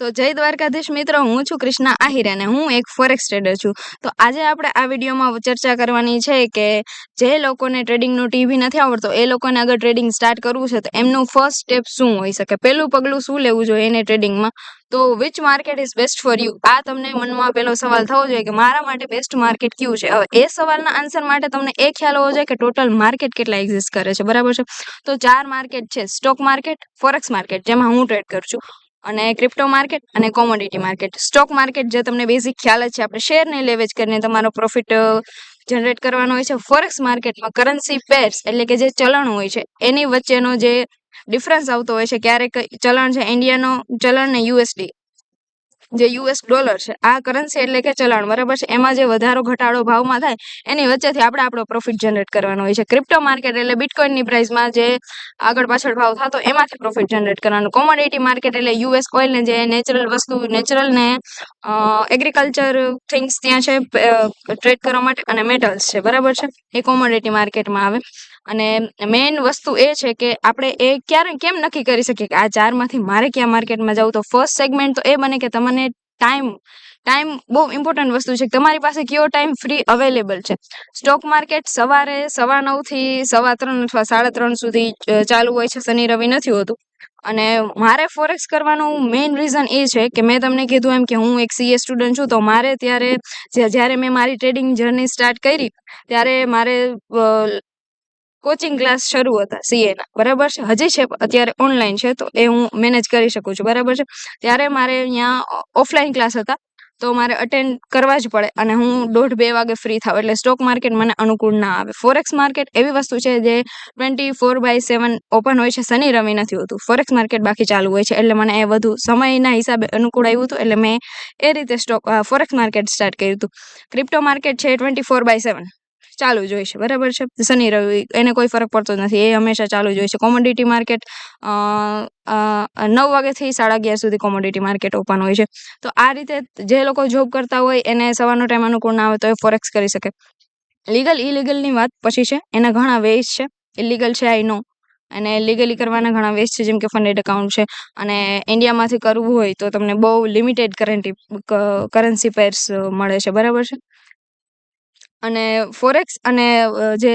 તો જય દ્વારકાધીશ મિત્રો, હું છું કૃષ્ણા આહિર અને હું એક ફોરેક્સ ટ્રેડર છું. તો આજે આપણે આ વિડીયોમાં ચર્ચા કરવાની છે કે જે લોકોને ટ્રેડિંગનું ટીવી નથી આવડતો એ લોકોને અગર ટ્રેડિંગ સ્ટાર્ટ કરવું છે તો એમનું ફર્સ્ટ સ્ટેપ શું હોઈ શકે, પહેલું પગલું શું લેવું જોઈએ એને ટ્રેડિંગમાં. તો which market is best for you, આ તમને મનમાં પહેલો સવાલ થવો જોઈએ કે મારા માટે બેસ્ટ માર્કેટ કયું છે. હવે એ સવાલના આન્સર માટે તમને એ ખ્યાલ હોવો જોઈએ કે ટોટલ માર્કેટ કેટલા એક્ઝિસ્ટ કરે છે, બરાબર છે. તો 4 માર્કેટ છે: સ્ટોક માર્કેટ, ફોરેક્સ માર્કેટ જેમાં હું ટ્રેડ કરું છું, અને ક્રિપ્ટો માર્કેટ અને કોમોડિટી માર્કેટ. સ્ટોક માર્કેટ જે તમને બેઝિક ખ્યાલ જ છે, આપણે શેરને લેવેજ કરીને તમારો પ્રોફિટ જનરેટ કરવાનો હોય છે. ફોરેક્સ માર્કેટમાં કરન્સી પેર્સ એટલે કે જે ચલણ હોય છે એની વચ્ચેનો જે ડિફરન્સ આવતો હોય છે, ક્યારેક ચલણ છે ઇન્ડિયાનો ચલણ ને યુએસડી જે યુએસ ડોલર છે, આ કરન્સી એટલે કે ચલણ, બરાબર છે. એમાં જે વધારો ઘટાડો ભાવમાં થાય એની વચ્ચેથી આપણે આપણો પ્રોફિટ જનરેટ કરવાનો હોય છે. ક્રિપ્ટો માર્કેટ એટલે બિટકોઇનની પ્રાઇસમાં જે આગળ પાછળ ભાવ થતો એમાંથી પ્રોફિટ જનરેટ કરવાનો. કોમોડિટી માર્કેટ એટલે યુએસ ઓઇલ ને જે નેચરલ વસ્તુ, નેચરલ ને એગ્રીકલ્ચર થિંગ્સ ત્યાં છે ટ્રેડ કરવા માટે, અને મેટલ્સ છે, બરાબર છે, એ કોમોડિટી માર્કેટમાં આવે. અને મેઇન વસ્તુ એ છે કે આપણે એ ક્યારે કેમ નક્કી કરી શકીએ કે આ 4માંથી મારે ક્યાં માર્કેટમાં જવું. તો ફર્સ્ટ સેગમેન્ટ તો એ બને કે તમને ટાઈમ બહુ ઇમ્પોર્ટન્ટ વસ્તુ છે, તમારી પાસે કયો ટાઈમ ફ્રી અવેલેબલ છે. સ્ટોક માર્કેટ સવારે 9:15 થી 3:15 અથવા 3:30 સુધી ચાલુ હોય છે, શનિ રવિ નથી હોતું. અને મારે ફોરેક્સ કરવાનું મેઇન રીઝન એ છે કે મેં તમને કીધું એમ કે હું એક સીએ સ્ટુડન્ટ છું. તો મારે ત્યારે જ્યારે મેં મારી ટ્રેડિંગ જર્ની સ્ટાર્ટ કરી ત્યારે મારે કોચિંગ ક્લાસ શરૂ હતા સીએના, બરાબર છે. હજી છે અત્યારે ઓનલાઈન છે, તો એ હું મેનેજ કરી શકું છું, બરાબર છે. ત્યારે મારે અહીંયા ઓફલાઈન ક્લાસ હતા તો મારે અટેન્ડ કરવા જ પડે અને હું 1:30-2 વાગે ફ્રી થાવ, એટલે સ્ટોક માર્કેટ મને અનુકૂળ ના આવે. ફોરેક્સ માર્કેટ એવી વસ્તુ છે જે 24/7 ઓપન હોય છે, શનિ રવિ નથી હોતું. ફોરેક્સ માર્કેટ બાકી ચાલુ હોય છે, એટલે મને એ વધુ સમયના હિસાબે અનુકૂળ આવ્યું હતું, એટલે મેં એ રીતે ફોરેક્સ માર્કેટ સ્ટાર્ટ કર્યું હતું. ક્રિપ્ટો માર્કેટ છે 24/7 ચાલુ જ હોય છે, બરાબર છે. શનિ રવિ એને કોઈ ફરક પડતો નથી, એ હંમેશા ચાલુ જ હોય છે. કોમોડિટી માર્કેટ 9 વાગ્યાથી 11:30 સુધી કોમોડિટી માર્કેટ ઓપન હોય છે. તો આ રીતે જે લોકો જોબ કરતા હોય એને સવારનો ટાઈમ અનુકૂળ ના આવે તો એ ફોરેક્સ કરી શકે. લીગલ ઇલીગલની વાત પછી છે, એના ઘણા વેઝ છે. ઇલીગલ છે આઈ નો, અને લીગલી કરવાના ઘણા વેઝ છે, જેમ કે ફંડેડ એકાઉન્ટ છે. અને ઇન્ડિયામાંથી કરવું હોય તો તમને બહુ લિમિટેડ કરન્સી પેર્સ મળે છે, બરાબર છે. અને ફોરેક્સ અને જે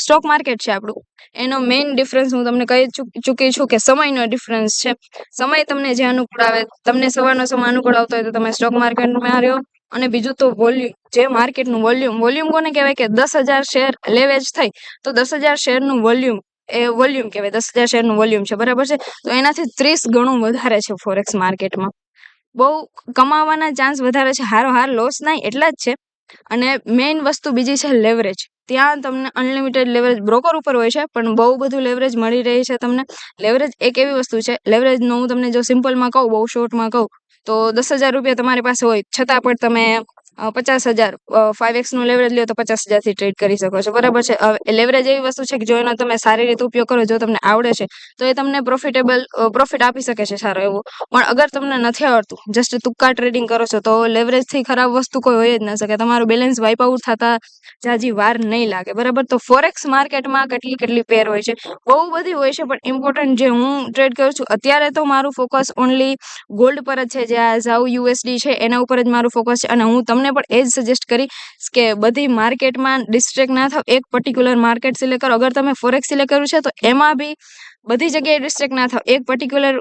સ્ટોક માર્કેટ છે આપણું, એનો મેઇન ડિફરન્સ હું તમને કહી ચૂકી છું કે સમયનો ડિફરન્સ છે. સમય તમને જે અનુકૂળ આવે, તમને સવારનો સમય અનુકૂળ આવતો હોય તો તમે સ્ટોક માર્કેટમાં રહ્યો. અને બીજું તો વોલ્યુમ, જે માર્કેટનું વોલ્યુમ કોને કહેવાય કે 10,000 શેર લેવેજ થઈ તો 10,000 શેરનું વોલ્યુમ કહેવાય. 10,000 શેરનું વોલ્યુમ છે, બરાબર છે. તો એનાથી 30 ગણું વધારે છે ફોરેક્સ માર્કેટમાં. બહુ કમાવાના ચાન્સ વધારે છે, હારોહાર લોસ નહીં એટલા જ છે. અને મેઇન વસ્તુ બીજી છે લેવરેજ. ત્યાં તમને અનલિમિટેડ લેવરેજ બ્રોકર ઉપર હોય છે, પણ બહુ બધું લેવરેજ મળી રહી છે તમને. લેવરેજ એક એવી વસ્તુ છે, લેવરેજનું હું તમને જો સિમ્પલમાં કહું, બહુ શોર્ટમાં કહું તો 10,000 રૂપિયા તમારી પાસે હોય છતાં પણ તમે 50,000 5x નું લેવરેજ લ્યો તો 50,000 થી ટ્રેડ કરી શકો છો, બરાબર છે. લેવરેજ એવી વસ્તુ છે કે જો એનો તમે સારી રીતે ઉપયોગ કરો, જો તમને આવડે છે તો એ તમને પ્રોફિટ આપી શકે છે સારો એવો. પણ અગર તમને નથી આવડતું, જસ્ટ તુક્કા ટ્રેડિંગ કરો છો, તો લેવરેજથી ખરાબ વસ્તુ કોઈ હોય જ ન શકે. તમારું બેલેન્સ વાઇપ આઉટ થતા જાજી વાર નહીં લાગે, બરાબર. તો ફોરેક્સ માર્કેટમાં કેટલી પેર હોય છે, બહુ બધી હોય છે. પણ ઇમ્પોર્ટન્ટ જે હું ટ્રેડ કરું છું અત્યારે, તો મારું ફોકસ ઓનલી ગોલ્ડ પર જ છે, જે આ ઝાઉ યુએસડી છે એના ઉપર જ મારું ફોકસ છે. અને હું તમને પણ એ જ સજેસ્ટ કરીશ કે બધી માર્કેટમાં ડિસ્ટ્રેક્ટ ના થાવ, એક પર્ટિક્યુલર માર્કેટ સિલેક્ટ કરો. અગર તમે ફોરેક્સ સિલેક્ટ કર્યું છે તો એમાં બી બધી જગ્યાએ ડિસ્ટ્રેક્ટ ના થાવ, એક પર્ટિક્યુલર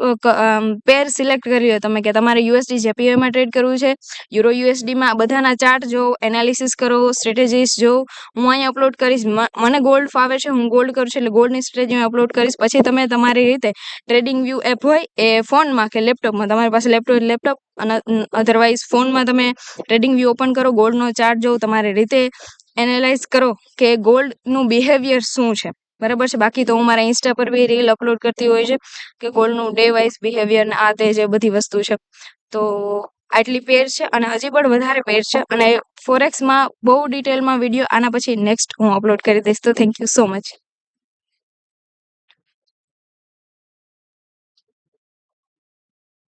પેર સિલેક્ટ કરી લો તમે કે તમારે યુએસડી જેપીવાયમાં ટ્રેડ કરવું છે, યુરો યુએસડીમાં. બધાના ચાર્ટ જો, એનાલિસિસ કરો, સ્ટ્રેટેજીસ જો. હું અહીંયા અપલોડ કરીશ. મને ગોલ્ડ ફાવે છે, હું ગોલ્ડ કરું છું, એટલે ગોલ્ડની સ્ટ્રેટેજી હું અપલોડ કરીશ. પછી તમે તમારી રીતે ટ્રેડિંગ વ્યૂ એપ હોય એ ફોનમાં કે લેપટોપમાં, તમારી પાસે લેપટોપ અને અધરવાઇઝ ફોનમાં તમે ટ્રેડિંગ વ્યૂ ઓપન કરો, ગોલ્ડનો ચાર્ટ જો, તમારી રીતે એનાલાઇઝ કરો કે ગોલ્ડનું બિહેવિયર શું છે, બરાબર છે. બાકી તો હું મારા ઇન્સ્ટા પર બી રીલ અપલોડ કરતી હોય છે કે ગોલ્ડનું ડે વાઇઝ બિહેવિયર ને આ તે જે બધી વસ્તુ છે. તો આટલી પેર છે અને હજી પણ વધારે પેર છે. અને ફોરેક્સમાં બહુ ડિટેલમાં વિડીયો આના પછી નેક્સ્ટ હું અપલોડ કરી દઈશ. તો થેન્ક યુ સો મચ.